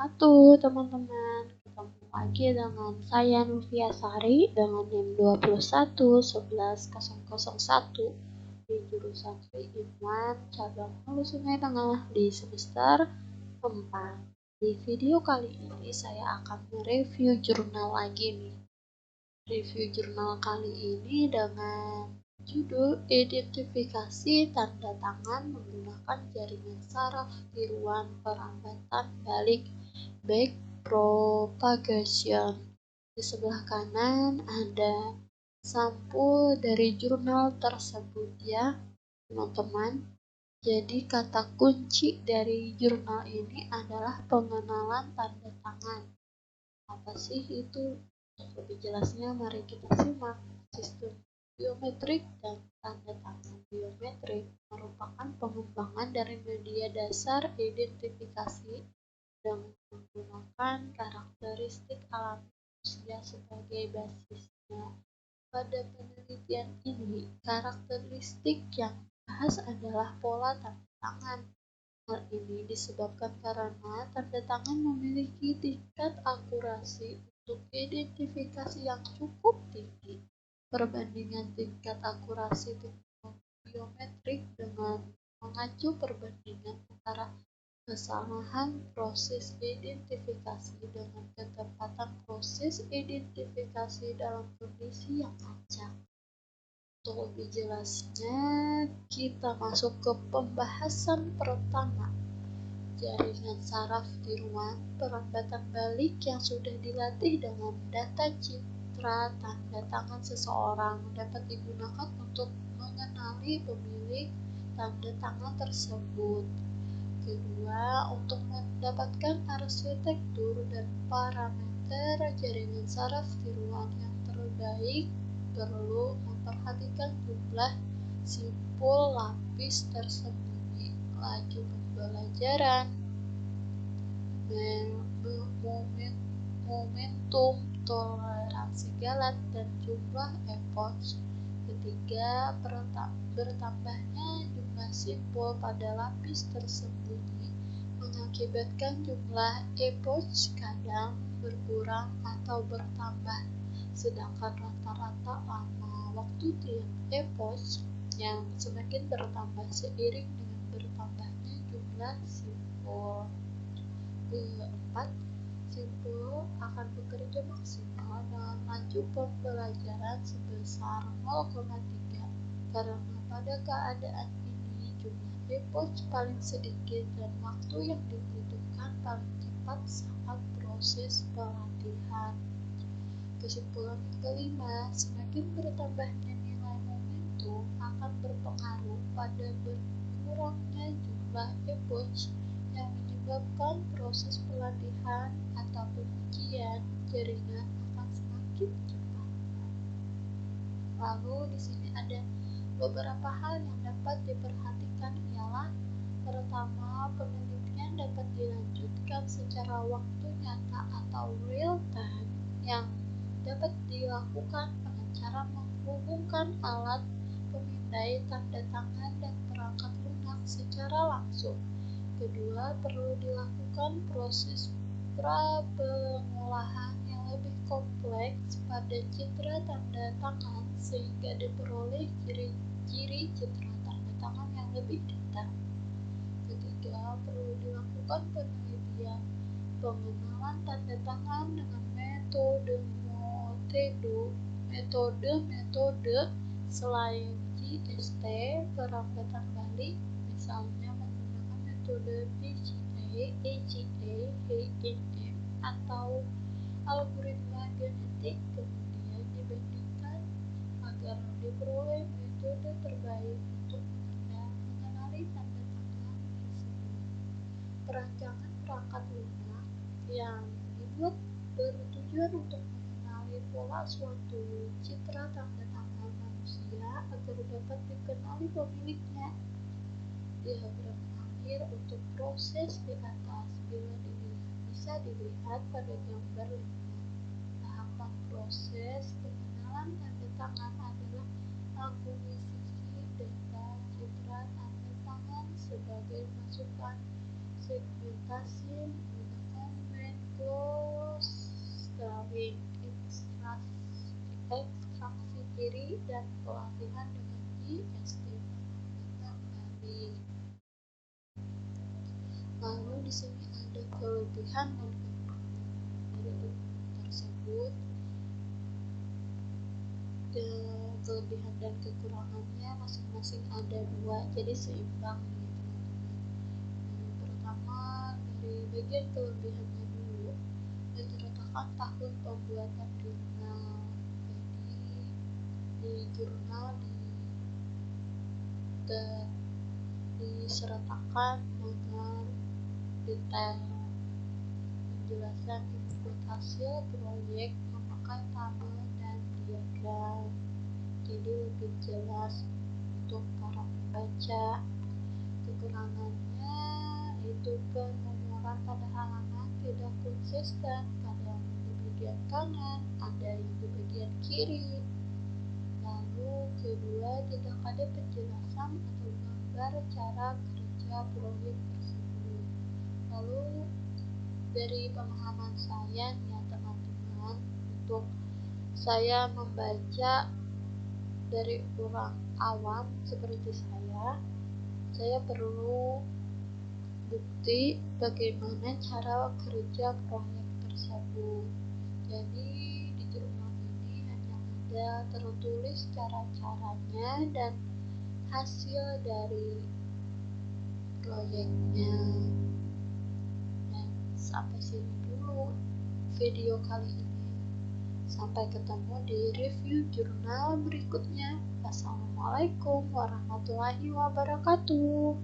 wabarakatuh teman-teman. Ketemu lagi dengan saya Nufia Sari dengan NIM 21 11 001 di jurusan 3-in-1 cabang Hulu Sungai Tengah di semester 4. Di video kali ini saya akan mereview jurnal lagi nih. Review jurnal kali ini dengan judul Identifikasi Tanda Tangan Menggunakan Jaringan Saraf Tiruan Perambatan Balik Back Propagation. Di sebelah kanan ada sampul dari jurnal tersebut ya teman-teman. Jadi kata kunci dari jurnal ini adalah pengenalan tanda tangan. Apa sih itu? Untuk lebih jelasnya mari kita simak. Sistem biometrik dan tanda tangan biometrik merupakan pengembangan dari media dasar identifikasi dengan menggunakan karakteristik alami manusia sebagai basisnya. Pada penelitian ini, karakteristik yang dibahas adalah pola tanda tangan. Hal ini disebabkan karena tanda tangan memiliki tingkat akurasi untuk identifikasi yang cukup tinggi. Perbandingan tingkat akurasi teknologi biometrik dengan mengacu perbandingan antara kesalahan proses identifikasi dengan ketepatan proses identifikasi dalam kondisi yang acak. Untuk lebih jelasnya, kita masuk ke pembahasan pertama. Jaringan saraf tiruan perambatan balik yang sudah dilatih dengan data citra tanda tangan seseorang dapat digunakan untuk mengenali pemilik tanda tangan tersebut. Kedua, untuk mendapatkan arsitektur dan parameter jaringan saraf tiruan yang terbaik, perlu memperhatikan jumlah simpul lapis tersembunyi, laju pembelajaran, momentum, toleransi galat, dan jumlah epoch. Ketiga, bertambahnya jumlah simpul pada lapis tersembunyi mengakibatkan jumlah epoch kadang berkurang atau bertambah, sedangkan rata-rata lama waktu tiap epoch yang semakin bertambah seiring dengan bertambahnya jumlah simpul. Keempat, simpul akan bekerja maksimal dengan laju pembelajaran sebesar 0,3 karena pada keadaan ini jumlah epoch paling sedikit dan waktu yang dibutuhkan paling cepat saat proses pelatihan. Kesimpulan yang kelima, semakin bertambahnya nilai momentum akan berpengaruh pada berkurangnya jumlah epoch yang menyebabkan proses pelatihan atau pengujian jaringan akan semakin cepat. Lalu di sini ada beberapa hal yang dapat diperhatikan ialah pertama, penelitian dapat dilanjutkan secara waktu nyata atau real time yang dapat dilakukan dengan cara menghubungkan alat pemindai tanda tangan dan perangkat lunak secara langsung. Kedua, perlu dilakukan proses pra-pengolahan yang lebih kompleks pada citra tanda tangan sehingga diperoleh ciri-ciri citra tanda tangan yang lebih detail. Ketiga, perlu dilakukan penelitian pengenalan tanda tangan dengan metode selain GST perambatan balik, misalnya menggunakan metode PGA, AGA, HNM, atau algoritma genetik, kemudian dibandingkan agar diperoleh metode terbaik untuk mengenali tanda tangan tersebut. Perancangan perangkat lunak yang dibuat bertujuan untuk mengenali pola suatu citra tanda tangan manusia agar dapat dikenali pemiliknya. Diagram akhir untuk proses di atas bisa dilihat pada gambar 5. Tahapan proses pengenalan tanda tangan adalah akuisisi data citra tanda tangan sebagai masukan segmentasi menggunakan siklus drawing, ekstraksi kiri, dan pelatihan dengan IST. Lalu di sini ada kelebihan dan kekurangan dari buku tersebut. Kelebihan dan kekurangannya masing-masing ada 2, jadi seimbang nih teman-teman. Pertama, dari bagian kelebihannya dulu, diceritakan tahun pembuatan jurnal. Jadi di jurnal disertakan dengan detail penjelasan input hasil proyek memakai tabel dan diagram, jadi lebih jelas untuk para pembaca. Kekurangannya itu penomoran pada halaman tidak konsisten, ada yang di bagian kanan, ada yang di bagian kiri. Lalu kedua, tidak ada penjelasan atau gambar cara kerja proyek tersebut. Lalu dari pemahaman saya nih ya teman-teman, untuk saya membaca dari orang awam seperti saya perlu bukti bagaimana cara kerja proyek tersebut. Jadi di jurnal ini hanya ada tertulis cara-caranya dan hasil dari proyeknya. Dan sampai sini dulu video kali ini. Sampai ketemu di review jurnal berikutnya. Wassalamualaikum warahmatullahi wabarakatuh.